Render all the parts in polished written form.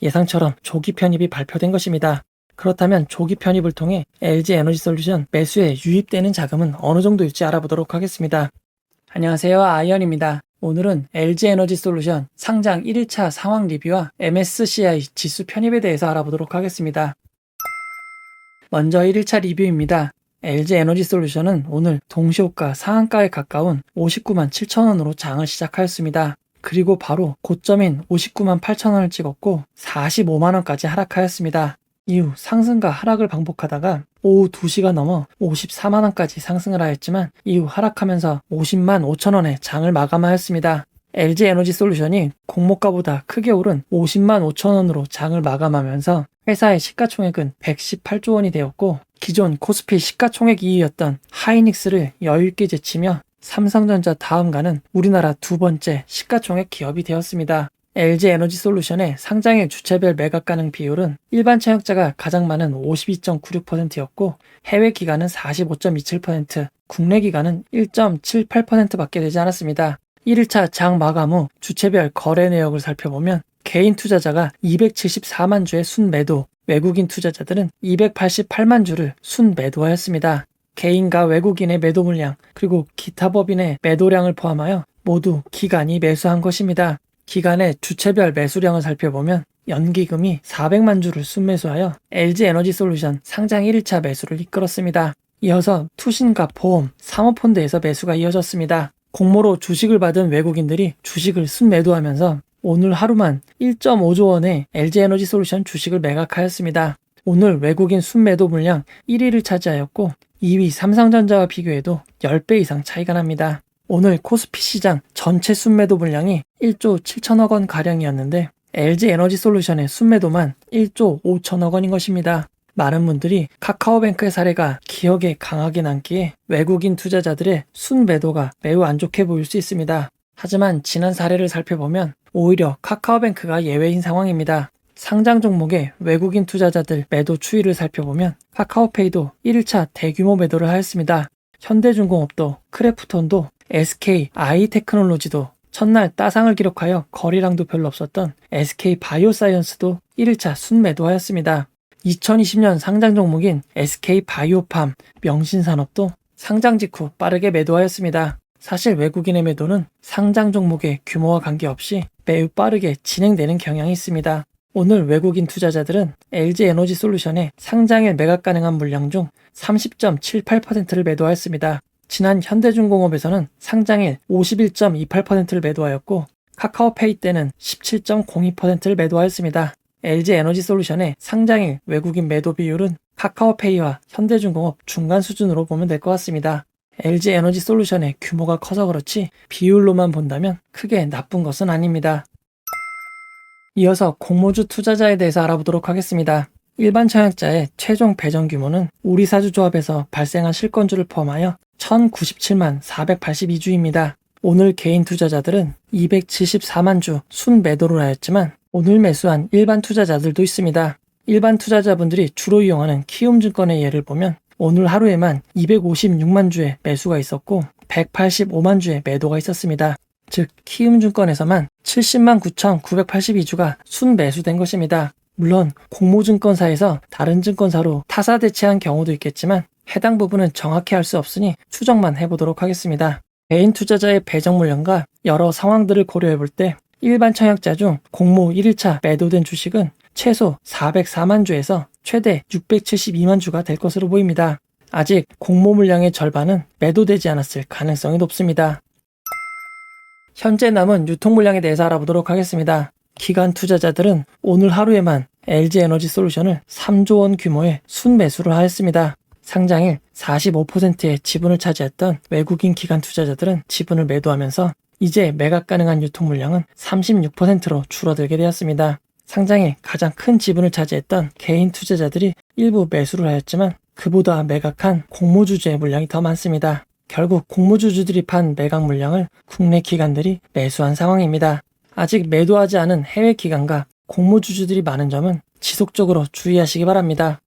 예상처럼 조기 편입이 발표된 것입니다. 그렇다면 조기 편입을 통해 LG에너지솔루션 매수에 유입되는 자금은 어느 정도일지 알아보도록 하겠습니다. 안녕하세요, 아이언입니다. 오늘은 LG에너지솔루션 상장 1일차 상황 리뷰와 MSCI 지수 편입에 대해서 알아보도록 하겠습니다. 먼저 1일차 리뷰입니다. LG에너지솔루션은 오늘 동시호가 상한가에 가까운 59만 7천원으로 장을 시작하였습니다. 그리고 바로 고점인 59만 8천원을 찍었고 45만원까지 하락하였습니다. 이후 상승과 하락을 반복하다가 오후 2시가 넘어 54만원까지 상승을 하였지만 이후 하락하면서 50만 5천원에 장을 마감하였습니다. LG에너지솔루션이 공모가보다 크게 오른 50만 5천원으로 장을 마감하면서 회사의 시가총액은 118조 원이 되었고 기존 코스피 시가총액 2위였던 하이닉스를 여유있게 제치며 삼성전자 다음가는 우리나라 두 번째 시가총액 기업이 되었습니다. LG에너지솔루션의 상장일 주체별 매각 가능 비율은 일반 청약자가 가장 많은 52.96%였고 해외 기관은 45.27%, 국내 기관은 1.78%밖에 되지 않았습니다. 1일차 장 마감 후 주체별 거래 내역을 살펴보면 개인 투자자가 274만 주의 순매도, 외국인 투자자들은 288만 주를 순매도하였습니다. 개인과 외국인의 매도 물량, 그리고 기타 법인의 매도량을 포함하여 모두 기관이 매수한 것입니다. 기관의 주체별 매수량을 살펴보면 연기금이 400만 주를 순매수하여 LG에너지솔루션 상장 1일차 매수를 이끌었습니다. 이어서 투신과 보험, 사모펀드에서 매수가 이어졌습니다. 공모로 주식을 받은 외국인들이 주식을 순매도하면서 오늘 하루만 1.5조 원의 LG에너지솔루션 주식을 매각하였습니다. 오늘 외국인 순매도 물량 1위를 차지하였고 2위 삼성전자와 비교해도 10배 이상 차이가 납니다. 오늘 코스피 시장 전체 순매도 물량이 1조 7천억 원 가량이었는데 LG에너지솔루션의 순매도만 1조 5천억 원인 것입니다. 많은 분들이 카카오뱅크의 사례가 기억에 강하게 남기에 외국인 투자자들의 순매도가 매우 안 좋게 보일 수 있습니다. 하지만 지난 사례를 살펴보면 오히려 카카오뱅크가 예외인 상황입니다. 상장 종목의 외국인 투자자들 매도 추이를 살펴보면 카카오페이도 1일차 대규모 매도를 하였습니다. 현대중공업도, 크래프톤도, SK 아이테크놀로지도, 첫날 따상을 기록하여 거래량도 별로 없었던 SK 바이오사이언스도 1일차 순매도하였습니다. 2020년 상장 종목인 SK 바이오팜, 명신산업도 상장 직후 빠르게 매도하였습니다. 사실 외국인의 매도는 상장 종목의 규모와 관계없이 매우 빠르게 진행되는 경향이 있습니다. 오늘 외국인 투자자들은 LG에너지솔루션의 상장일 매각 가능한 물량 중 30.78%를 매도하였습니다. 지난 현대중공업에서는 상장일 51.28%를 매도하였고 카카오페이 때는 17.02%를 매도하였습니다. LG에너지솔루션의 상장일 외국인 매도 비율은 카카오페이와 현대중공업 중간 수준으로 보면 될 것 같습니다. LG에너지솔루션의 규모가 커서 그렇지 비율로만 본다면 크게 나쁜 것은 아닙니다. 이어서 공모주 투자자에 대해서 알아보도록 하겠습니다. 일반 청약자의 최종 배정 규모는 우리사주조합에서 발생한 실권주를 포함하여 1097만 482주입니다. 오늘 개인 투자자들은 274만 주 순매도를 하였지만 오늘 매수한 일반 투자자들도 있습니다. 일반 투자자분들이 주로 이용하는 키움증권의 예를 보면 오늘 하루에만 256만 주의 매수가 있었고 185만 주의 매도가 있었습니다. 즉 키움증권에서만 70만 9,982주가 순매수된 것입니다. 물론 공모증권사에서 다른 증권사로 타사 대체한 경우도 있겠지만 해당 부분은 정확히 알 수 없으니 추정만 해보도록 하겠습니다. 개인 투자자의 배정 물량과 여러 상황들을 고려해볼 때 일반 청약자 중 공모 1일차 매도된 주식은 최소 404만 주에서 최대 672만 주가 될 것으로 보입니다. 아직 공모 물량의 절반은 매도되지 않았을 가능성이 높습니다. 현재 남은 유통 물량에 대해서 알아보도록 하겠습니다. 기관 투자자들은 오늘 하루에만 LG에너지솔루션을 3조 원 규모의 순매수를 하였습니다. 상장일 45%의 지분을 차지했던 외국인 기관 투자자들은 지분을 매도하면서 이제 매각 가능한 유통 물량은 36%로 줄어들게 되었습니다. 상장에 가장 큰 지분을 차지했던 개인 투자자들이 일부 매수를 하였지만 그보다 매각한 공모주주의 물량이 더 많습니다. 결국 공모주주들이 판 매각 물량을 국내 기관들이 매수한 상황입니다. 아직 매도하지 않은 해외 기관과 공모주주들이 많은 점은 지속적으로 주의하시기 바랍니다.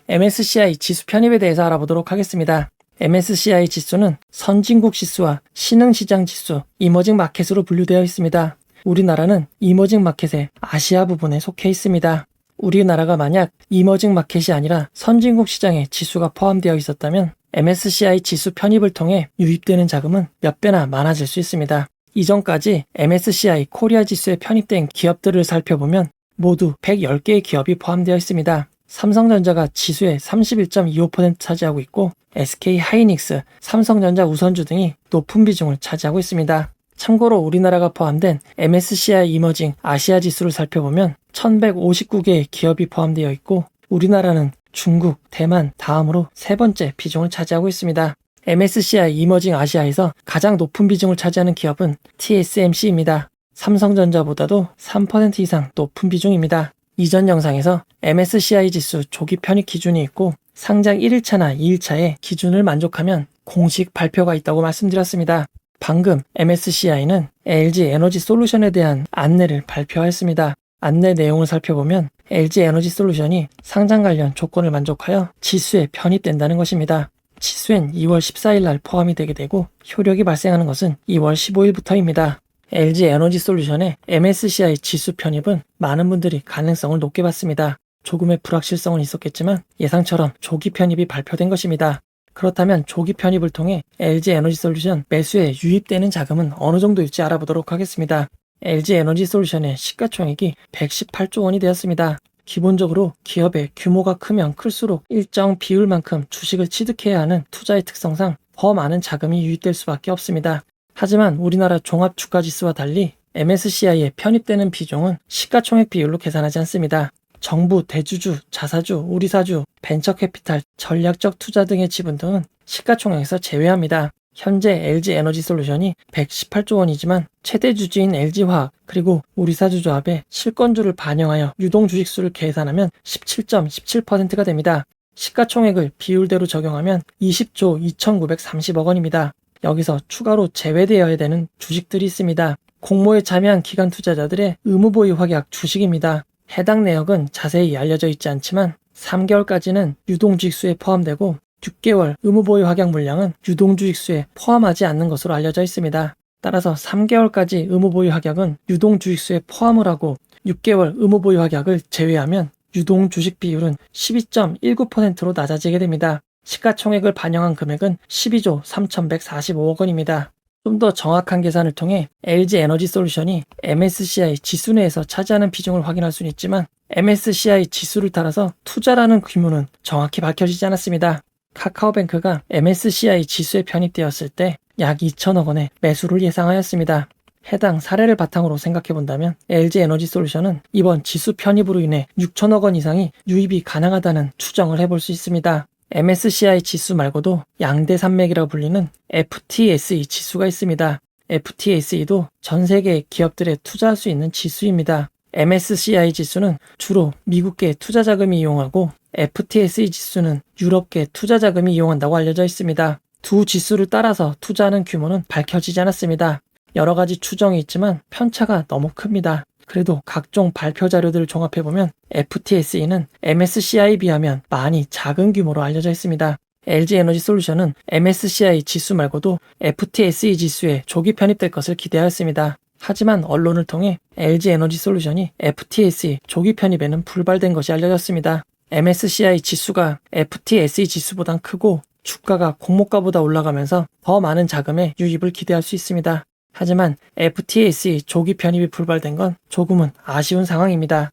MSCI 지수 편입에 대해서 알아보도록 하겠습니다. MSCI 지수는 선진국 지수와 신흥시장 지수, 이머징 마켓으로 분류되어 있습니다. 우리나라는 이머징 마켓의 아시아 부분에 속해 있습니다. 우리나라가 만약 이머징 마켓이 아니라 선진국 시장에 지수가 포함되어 있었다면 MSCI 지수 편입을 통해 유입되는 자금은 몇 배나 많아질 수 있습니다. 이전까지 MSCI 코리아 지수에 편입된 기업들을 살펴보면 모두 110개의 기업이 포함되어 있습니다. 삼성전자가 지수의 31.25% 차지하고 있고 SK 하이닉스, 삼성전자 우선주 등이 높은 비중을 차지하고 있습니다. 참고로 우리나라가 포함된 MSCI 이머징 아시아 지수를 살펴보면 1159개의 기업이 포함되어 있고 우리나라는 중국, 대만 다음으로 세 번째 비중을 차지하고 있습니다. MSCI 이머징 아시아에서 가장 높은 비중을 차지하는 기업은 TSMC입니다. 삼성전자보다도 3% 이상 높은 비중입니다. 이전 영상에서 MSCI 지수 조기 편입 기준이 있고 상장 1일차나 2일차에 기준을 만족하면 공식 발표가 있다고 말씀드렸습니다. 방금 MSCI는 LG 에너지 솔루션에 대한 안내를 발표하였습니다. 안내 내용을 살펴보면 LG 에너지 솔루션이 상장 관련 조건을 만족하여 지수에 편입된다는 것입니다. 지수엔 2월 14일 날 포함이 되게 되고 효력이 발생하는 것은 2월 15일부터입니다. LG 에너지 솔루션의 MSCI 지수 편입은 많은 분들이 가능성을 높게 봤습니다. 조금의 불확실성은 있었겠지만 예상처럼 조기 편입이 발표된 것입니다. 그렇다면 조기 편입을 통해 LG 에너지 솔루션 매수에 유입되는 자금은 어느 정도일지 알아보도록 하겠습니다. LG 에너지 솔루션의 시가총액이 118조 원이 되었습니다. 기본적으로 기업의 규모가 크면 클수록 일정 비율만큼 주식을 취득해야 하는 투자의 특성상 더 많은 자금이 유입될 수밖에 없습니다. 하지만 우리나라 종합주가지수와 달리 MSCI에 편입되는 비중은 시가총액 비율로 계산하지 않습니다. 정부, 대주주, 자사주, 우리사주, 벤처캐피탈, 전략적 투자 등의 지분 등은 시가총액에서 제외합니다. 현재 LG 에너지 솔루션이 118조 원이지만 최대 주주인 LG화학 그리고 우리사주 조합의 실권주를 반영하여 유동주식수를 계산하면 17.17%가 됩니다. 시가총액을 비율대로 적용하면 20조 2,930억 원입니다. 여기서 추가로 제외되어야 되는 주식들이 있습니다. 공모에 참여한 기관 투자자들의 의무보유 확약 주식입니다. 해당 내역은 자세히 알려져 있지 않지만 3개월까지는 유동주식수에 포함되고 6개월 의무보유 확약 물량은 유동주식수에 포함하지 않는 것으로 알려져 있습니다. 따라서 3개월까지 의무보유 확약은 유동주식수에 포함을 하고 6개월 의무보유 확약을 제외하면 유동주식 비율은 12.19%로 낮아지게 됩니다. 시가총액을 반영한 금액은 12조 3,145억 원입니다. 좀 더 정확한 계산을 통해 LG 에너지 솔루션이 MSCI 지수 내에서 차지하는 비중을 확인할 수는 있지만 MSCI 지수를 따라서 투자라는 규모는 정확히 밝혀지지 않았습니다. 카카오뱅크가 MSCI 지수에 편입되었을 때 약 2천억 원의 매수를 예상하였습니다. 해당 사례를 바탕으로 생각해본다면 LG 에너지 솔루션은 이번 지수 편입으로 인해 6천억 원 이상이 유입이 가능하다는 추정을 해볼 수 있습니다. MSCI 지수 말고도 양대 산맥이라고 불리는 FTSE 지수가 있습니다. FTSE도 전 세계 기업들에 투자할 수 있는 지수입니다. MSCI 지수는 주로 미국계 투자 자금이 이용하고 FTSE 지수는 유럽계 투자 자금이 이용한다고 알려져 있습니다. 두 지수를 따라서 투자하는 규모는 밝혀지지 않았습니다. 여러 가지 추정이 있지만 편차가 너무 큽니다. 그래도 각종 발표 자료들을 종합해보면 FTSE는 MSCI에 비하면 많이 작은 규모로 알려져 있습니다. LG 에너지 솔루션은 MSCI 지수 말고도 FTSE 지수에 조기 편입될 것을 기대하였습니다. 하지만 언론을 통해 LG 에너지 솔루션이 FTSE 조기 편입에는 불발된 것이 알려졌습니다. MSCI 지수가 FTSE 지수보단 크고 주가가 공모가보다 올라가면서 더 많은 자금의 유입을 기대할 수 있습니다. 하지만 FTSE 조기 편입이 불발된 건 조금은 아쉬운 상황입니다.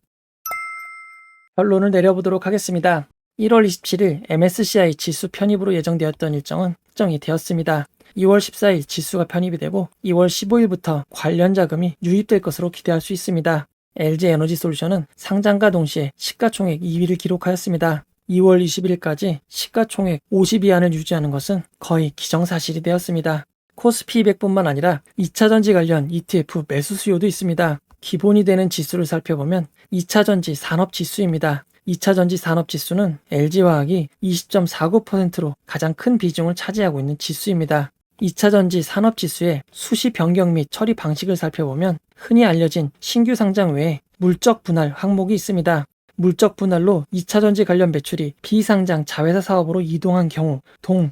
결론을 내려보도록 하겠습니다. 1월 27일 MSCI 지수 편입으로 예정되었던 일정은 확정이 되었습니다. 2월 14일 지수가 편입이 되고 2월 15일부터 관련 자금이 유입될 것으로 기대할 수 있습니다. LG 에너지 솔루션은 상장과 동시에 시가총액 2위를 기록하였습니다. 2월 21일까지 시가총액 50위 안을 유지하는 것은 거의 기정사실이 되었습니다. 코스피 200뿐만 아니라 2차전지 관련 ETF 매수 수요도 있습니다. 기본이 되는 지수를 살펴보면 2차전지 산업지수입니다. 2차전지 산업지수는 LG화학이 20.49%로 가장 큰 비중을 차지하고 있는 지수입니다. 2차전지 산업지수의 수시 변경 및 처리 방식을 살펴보면 흔히 알려진 신규 상장 외에 물적 분할 항목이 있습니다. 물적 분할로 2차전지 관련 매출이 비상장 자회사 사업으로 이동한 경우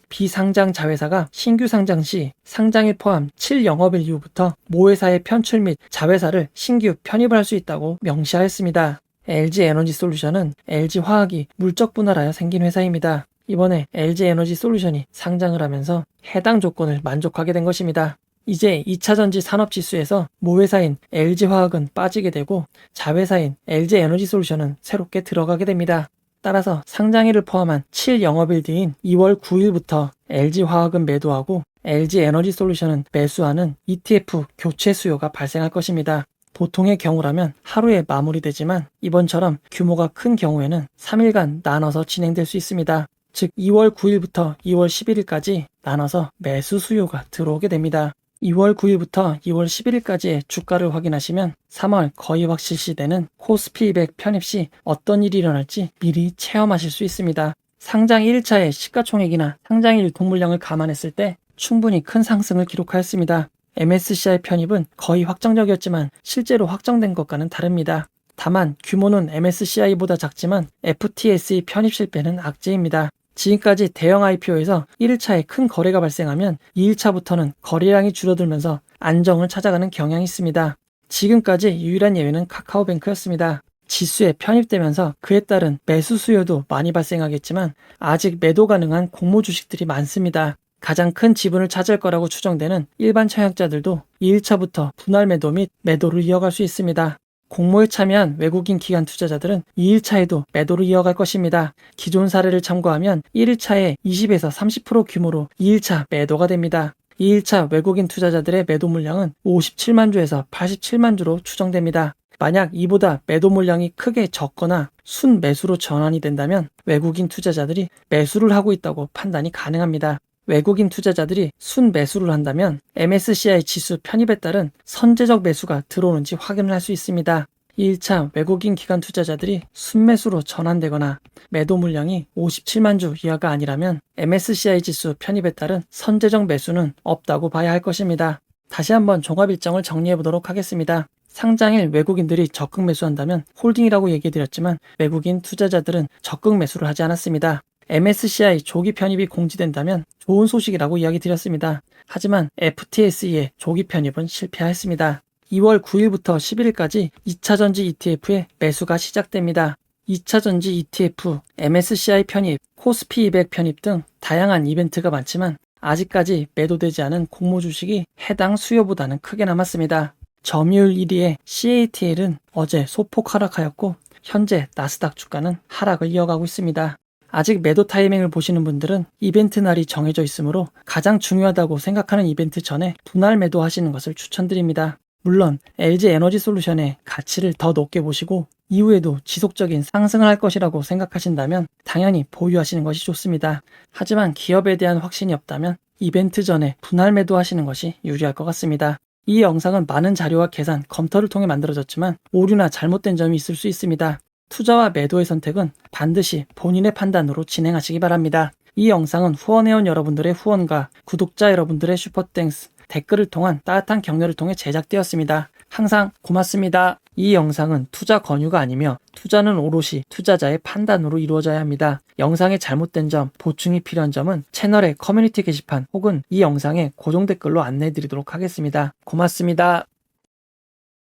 비상장 자회사가 신규 상장 시 상장일 포함 7영업일 이후부터 모회사의 편출 및 자회사를 신규 편입을 할 수 있다고 명시하였습니다. LG에너지솔루션은 LG화학이 물적 분할하여 생긴 회사입니다. 이번에 LG에너지솔루션이 상장을 하면서 해당 조건을 만족하게 된 것입니다. 이제 2차전지 산업지수에서 모회사인 LG화학은 빠지게 되고 자회사인 LG에너지솔루션은 새롭게 들어가게 됩니다. 따라서 상장일을 포함한 7영업일 뒤인 2월 9일부터 LG화학은 매도하고 LG에너지솔루션은 매수하는 ETF 교체 수요가 발생할 것입니다. 보통의 경우라면 하루에 마무리되지만 이번처럼 규모가 큰 경우에는 3일간 나눠서 진행될 수 있습니다. 즉 2월 9일부터 2월 11일까지 나눠서 매수 수요가 들어오게 됩니다. 2월 9일부터 2월 11일까지의 주가를 확인하시면 3월 거의확 실시되는 코스피 200 편입 시 어떤 일이 일어날지 미리 체험하실 수 있습니다. 상장 1일차의 시가총액이나 상장일 동물량을 감안했을 때 충분히 큰 상승을 기록하였습니다. MSCI 편입은 거의 확정적이었지만 실제로 확정된 것과는 다릅니다. 다만 규모는 MSCI보다 작지만 FTSE 편입 실패는 악재입니다. 지금까지 대형 IPO에서 1일차에 큰 거래가 발생하면 2일차부터는 거래량이 줄어들면서 안정을 찾아가는 경향이 있습니다. 지금까지 유일한 예외는 카카오뱅크였습니다. 지수에 편입되면서 그에 따른 매수 수요도 많이 발생하겠지만 아직 매도 가능한 공모 주식들이 많습니다. 가장 큰 지분을 차지할 거라고 추정되는 일반 청약자들도 2일차부터 분할 매도 및 매도를 이어갈 수 있습니다. 공모에 참여한 외국인 기관 투자자들은 2일차에도 매도를 이어갈 것입니다. 기존 사례를 참고하면 1일차에 20에서 30% 규모로 2일차 매도가 됩니다. 2일차 외국인 투자자들의 매도 물량은 57만 주에서 87만 주로 추정됩니다. 만약 이보다 매도 물량이 크게 적거나 순매수로 전환이 된다면 외국인 투자자들이 매수를 하고 있다고 판단이 가능합니다. 외국인 투자자들이 순매수를 한다면 MSCI 지수 편입에 따른 선제적 매수가 들어오는지 확인을 할 수 있습니다. 2일차 외국인 기관 투자자들이 순매수로 전환되거나 매도 물량이 57만 주 이하가 아니라면 MSCI 지수 편입에 따른 선제적 매수는 없다고 봐야 할 것입니다. 다시 한번 종합 일정을 정리해 보도록 하겠습니다. 상장일 외국인들이 적극 매수한다면 홀딩이라고 얘기해드렸지만 외국인 투자자들은 적극 매수를 하지 않았습니다. MSCI 조기 편입이 공지된다면 좋은 소식이라고 이야기 드렸습니다. 하지만 FTSE의 조기 편입은 실패하였습니다. 2월 9일부터 11일까지 2차전지 ETF의 매수가 시작됩니다. 2차전지 ETF, MSCI 편입, 코스피 200 편입 등 다양한 이벤트가 많지만 아직까지 매도되지 않은 공모 주식이 해당 수요보다는 크게 남았습니다. 점유율 1위의 CATL은 어제 소폭 하락하였고 현재 나스닥 주가는 하락을 이어가고 있습니다. 아직 매도 타이밍을 보시는 분들은 이벤트 날이 정해져 있으므로 가장 중요하다고 생각하는 이벤트 전에 분할 매도하시는 것을 추천드립니다. 물론 LG에너지솔루션의 가치를 더 높게 보시고 이후에도 지속적인 상승을 할 것이라고 생각하신다면 당연히 보유하시는 것이 좋습니다. 하지만 기업에 대한 확신이 없다면 이벤트 전에 분할 매도하시는 것이 유리할 것 같습니다. 이 영상은 많은 자료와 계산, 검토를 통해 만들어졌지만 오류나 잘못된 점이 있을 수 있습니다. 투자와 매도의 선택은 반드시 본인의 판단으로 진행하시기 바랍니다. 이 영상은 후원해온 여러분들의 후원과 구독자 여러분들의 슈퍼땡스, 댓글을 통한 따뜻한 격려를 통해 제작되었습니다. 항상 고맙습니다. 이 영상은 투자 권유가 아니며 투자는 오롯이 투자자의 판단으로 이루어져야 합니다. 영상의 잘못된 점, 보충이 필요한 점은 채널의 커뮤니티 게시판 혹은 이 영상의 고정 댓글로 안내해 드리도록 하겠습니다. 고맙습니다.